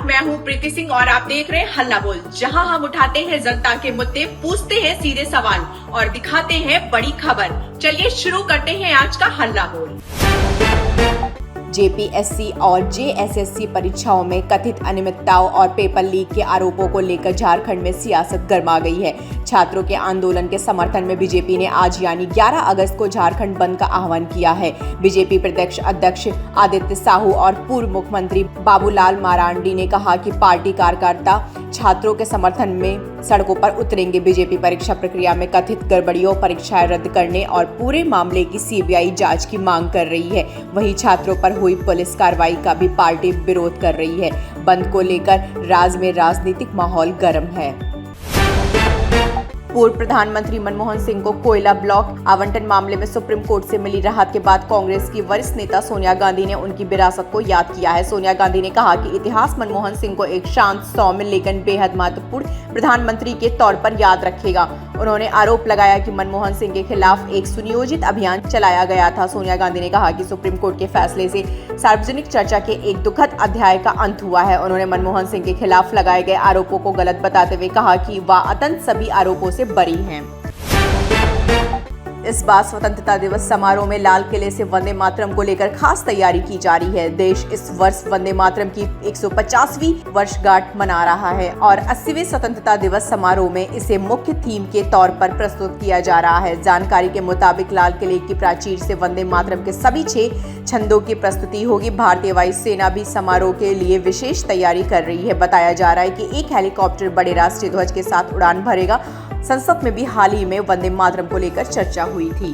मैं हूं प्रीति सिंह और आप देख रहे हैं हल्ला बोल, जहां हम उठाते हैं जनता के मुद्दे, पूछते हैं सीधे सवाल और दिखाते हैं बड़ी खबर। चलिए शुरू करते हैं आज का हल्ला बोल। जेपीएससी और जेएसएससी परीक्षाओं में कथित अनियमितताओं और पेपर लीक के आरोपों को लेकर झारखंड में सियासत गर्मा गई है। छात्रों के आंदोलन के समर्थन में बीजेपी ने आज यानी 11 अगस्त को झारखंड बंद का आह्वान किया है। बीजेपी प्रदेश अध्यक्ष आदित्य साहू और पूर्व मुख्यमंत्री बाबूलाल मरांडी ने कहा कि पार्टी कार्यकर्ता छात्रों के समर्थन में सड़कों पर उतरेंगे। बीजेपी परीक्षा प्रक्रिया में कथित गड़बड़ियों, परीक्षाएं रद्द करने और पूरे मामले की सीबीआई जांच की मांग कर रही है। वहीं छात्रों पर हुई पुलिस कार्रवाई का भी पार्टी विरोध कर रही है। बंद को लेकर राज्य में राजनीतिक माहौल गर्म है। पूर्व प्रधानमंत्री मनमोहन सिंह को कोयला ब्लॉक आवंटन मामले में सुप्रीम कोर्ट से मिली राहत के बाद कांग्रेस की वरिष्ठ नेता सोनिया गांधी ने उनकी विरासत को याद किया है। सोनिया गांधी ने कहा कि इतिहास मनमोहन सिंह को एक शांत, सौम्य लेकिन बेहद महत्वपूर्ण प्रधानमंत्री के तौर पर याद रखेगा। उन्होंने आरोप लगाया कि मनमोहन सिंह के खिलाफ एक सुनियोजित अभियान चलाया गया था। सोनिया गांधी ने कहा कि सुप्रीम कोर्ट के फैसले से सार्वजनिक चर्चा के एक दुखद अध्याय का अंत हुआ है। उन्होंने मनमोहन सिंह के खिलाफ लगाए गए आरोपों को गलत बताते हुए कहा कि वह अत्यंत सभी आरोपों से बरी हैं। इस बार स्वतंत्रता दिवस समारोह में लाल किले से वंदे मातरम को लेकर खास तैयारी की जा रही है। देश इस वर्ष वंदे मातरम की 150वीं वर्षगांठ मना रहा है और 80वें स्वतंत्रता दिवस समारोह में इसे मुख्य थीम के तौर पर प्रस्तुत किया जा रहा है। जानकारी के मुताबिक लाल किले की प्राचीर से वंदे मातरम के सभी 6 छंदों की प्रस्तुति होगी। भारतीय वायुसेना भी समारोह के लिए विशेष तैयारी कर रही है। बताया जा रहा है कि एक हेलीकॉप्टर बड़े राष्ट्रीय ध्वज के साथ उड़ान भरेगा। संसद में भी हाल ही में वंदे मातरम को लेकर चर्चा हुई थी।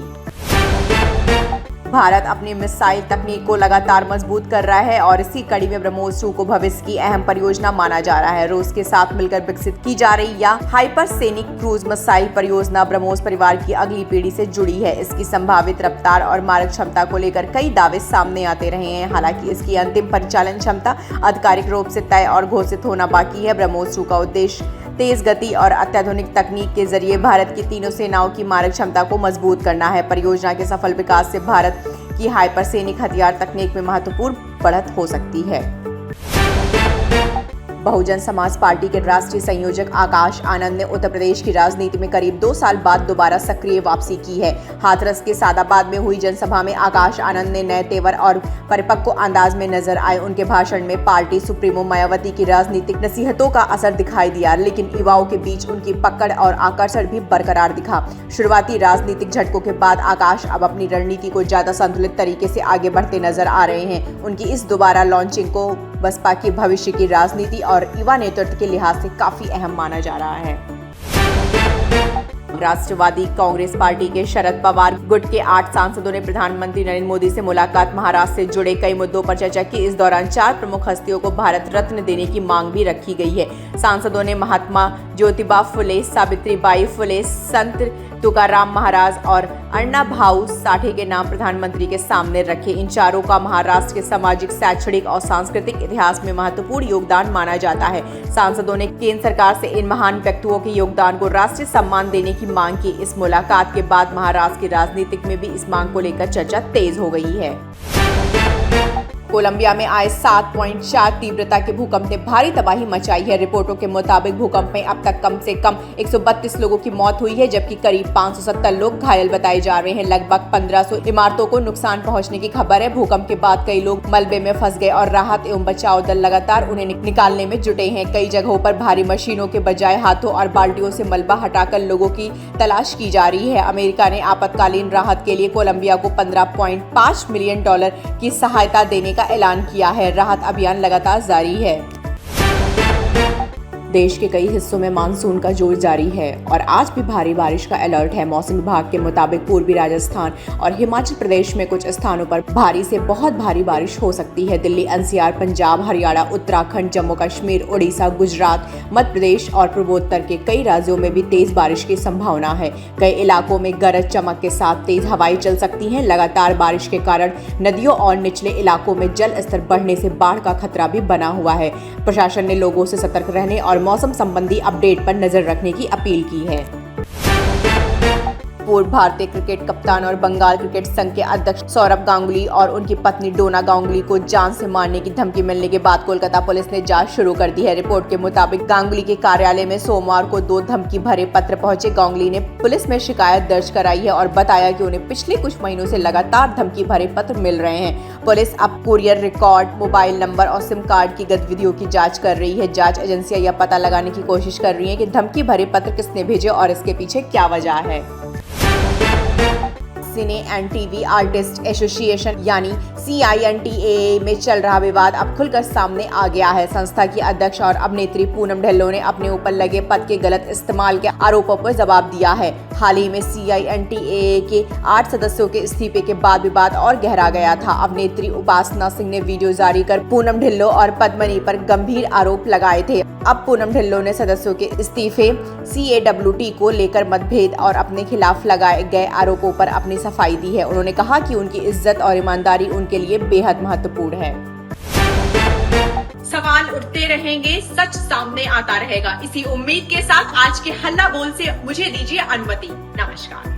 भारत अपनी मिसाइल तकनीक को लगातार मजबूत कर रहा है और इसी कड़ी में ब्रह्मोस 2 को भविष्य की अहम परियोजना माना जा रहा है। रूस के साथ मिलकर विकसित की जा रही या हाइपरसोनिक क्रूज मिसाइल परियोजना ब्रह्मोस परिवार की अगली पीढ़ी से जुड़ी है। इसकी संभावित रफ्तार और मारक क्षमता को लेकर कई दावे सामने आते रहे हैं। हालांकि इसकी अंतिम परिचालन क्षमता आधिकारिक रूप से तय और घोषित होना बाकी है। ब्रह्मोस 2 का उद्देश्य तेज गति और अत्याधुनिक तकनीक के जरिए भारत की तीनों सेनाओं की मारक क्षमता को मजबूत करना है। परियोजना के सफल विकास से भारत की हाइपरसोनिक हथियार तकनीक में महत्वपूर्ण बढ़त हो सकती है। बहुजन समाज पार्टी के राष्ट्रीय संयोजक आकाश आनंद ने उत्तर प्रदेश की राजनीति में करीब 2 साल बाद दोबारा सक्रिय वापसी की है। हाथरस के सादाबाद में हुई जनसभा में आकाश आनंद ने नए तेवर और परिपक्व अंदाज में नजर आए। उनके भाषण में पार्टी सुप्रीमो मायावती की राजनीतिक नसीहतों का असर दिखाई दिया, लेकिन युवाओं के बीच उनकी पकड़ और आकर्षण भी बरकरार दिखा। शुरुआती राजनीतिक झटकों के बाद आकाश अब अपनी रणनीति को ज्यादा संतुलित तरीके से आगे बढ़ते नजर आ रहे हैं। उनकी इस दोबारा लॉन्चिंग को बसपा की भविष्य की राजनीति और युवा नेतृत्व के लिहाज से काफी अहम माना जा रहा है। राष्ट्रवादी कांग्रेस पार्टी के शरद पवार गुट के 8 सांसदों ने प्रधानमंत्री नरेंद्र मोदी से मुलाकात, महाराष्ट्र से जुड़े कई मुद्दों पर चर्चा की। इस दौरान 4 प्रमुख हस्तियों को भारत रत्न देने की मांग भी रखी गई है। सांसदों ने महात्मा ज्योतिबा फुले, सावित्रीबाई फुले, संत तुकाराम महाराज और अण्णा भाऊ साठे के नाम प्रधानमंत्री के सामने रखे। इन चारों का महाराष्ट्र के सामाजिक, शैक्षणिक और सांस्कृतिक इतिहास में महत्वपूर्ण योगदान माना जाता है। सांसदों ने केंद्र सरकार से इन महान व्यक्तियों के योगदान को राष्ट्रीय सम्मान देने की मांग की। इस मुलाकात के बाद महाराष्ट्र की राजनीति में भी इस मांग को लेकर चर्चा तेज हो गई है। कोलंबिया में आए 7.4 तीव्रता के भूकंप ने भारी तबाही मचाई है। रिपोर्टों के मुताबिक भूकंप में अब तक कम से कम 132 लोगों की मौत हुई है, जबकि करीब 570 लोग घायल बताए जा रहे हैं। लगभग 1500 इमारतों को नुकसान पहुंचने की खबर है। भूकंप के बाद कई लोग मलबे में फंस गए और राहत एवं बचाव दल लगातार उन्हें निकालने में जुटे हैं। कई जगहों पर भारी मशीनों के बजाय हाथों और बाल्टियों से मलबा हटाकर लोगों की तलाश की जा रही है। अमेरिका ने आपातकालीन राहत के लिए कोलंबिया को $15.5 मिलियन की सहायता देने का ऐलान किया है। राहत अभियान लगातार जारी है। देश के कई हिस्सों में मानसून का जोर जारी है और आज भी भारी बारिश का अलर्ट है। मौसम विभाग के मुताबिक पूर्वी राजस्थान और हिमाचल प्रदेश में कुछ स्थानों पर भारी से बहुत भारी बारिश हो सकती है। दिल्ली, एनसीआर, पंजाब, हरियाणा, उत्तराखंड, जम्मू कश्मीर, उड़ीसा, गुजरात, मध्य प्रदेश और पूर्वोत्तर के कई राज्यों में भी तेज बारिश की संभावना है। कई इलाकों में गरज चमक के साथ तेज हवाएं चल सकती हैं। लगातार बारिश के कारण नदियों और निचले इलाकों में जल स्तर बढ़ने से बाढ़ का खतरा भी बना हुआ है। प्रशासन ने लोगों से सतर्क रहने और मौसम संबंधी अपडेट पर नजर रखने की अपील की है। पूर्व भारतीय क्रिकेट कप्तान और बंगाल क्रिकेट संघ के अध्यक्ष सौरभ गांगुली और उनकी पत्नी डोना गांगुली को जान से मारने की धमकी मिलने के बाद कोलकाता पुलिस ने जांच शुरू कर दी है। रिपोर्ट के मुताबिक गांगुली के कार्यालय में सोमवार को 2 धमकी भरे पत्र पहुंचे। गांगुली ने पुलिस में शिकायत दर्ज कराई है और बताया कि उन्हें पिछले कुछ महीनों से लगातार धमकी भरे पत्र मिल रहे हैं। पुलिस अब कुरियर रिकॉर्ड, मोबाइल नंबर और सिम कार्ड की गतिविधियों की जांच कर रही है। जांच एजेंसियां यह पता लगाने की कोशिश कर रही हैं कि धमकी भरे पत्र किसने भेजे और इसके पीछे क्या वजह है। सिने एंड टीवी आर्टिस्ट एसोसिएशन यानी CINTAA में चल रहा विवाद अब खुलकर सामने आ गया है। संस्था की अध्यक्ष और अभिनेत्री पूनम ढिल्लों ने अपने ऊपर लगे पद के गलत इस्तेमाल के आरोपों पर जवाब दिया है। हाल ही में CINTAA के 8 सदस्यों के इस्तीफे के बाद विवाद और गहरा गया था। अभिनेत्री उपासना सिंह ने वीडियो जारी कर पूनम ढिल्लों और पद्मनी पर गंभीर आरोप लगाए थे। अब पूनम ढिल्लों ने सदस्यों के इस्तीफे, CAWT को लेकर मतभेद और अपने खिलाफ लगाए गए आरोपों पर अपनी सफाई दी है। उन्होंने कहा कि उनकी इज्जत और ईमानदारी उनके लिए बेहद महत्वपूर्ण है। सवाल उठते रहेंगे, सच सामने आता रहेगा। इसी उम्मीद के साथ आज के हल्ला बोल से मुझे दीजिए अनुमति। नमस्कार।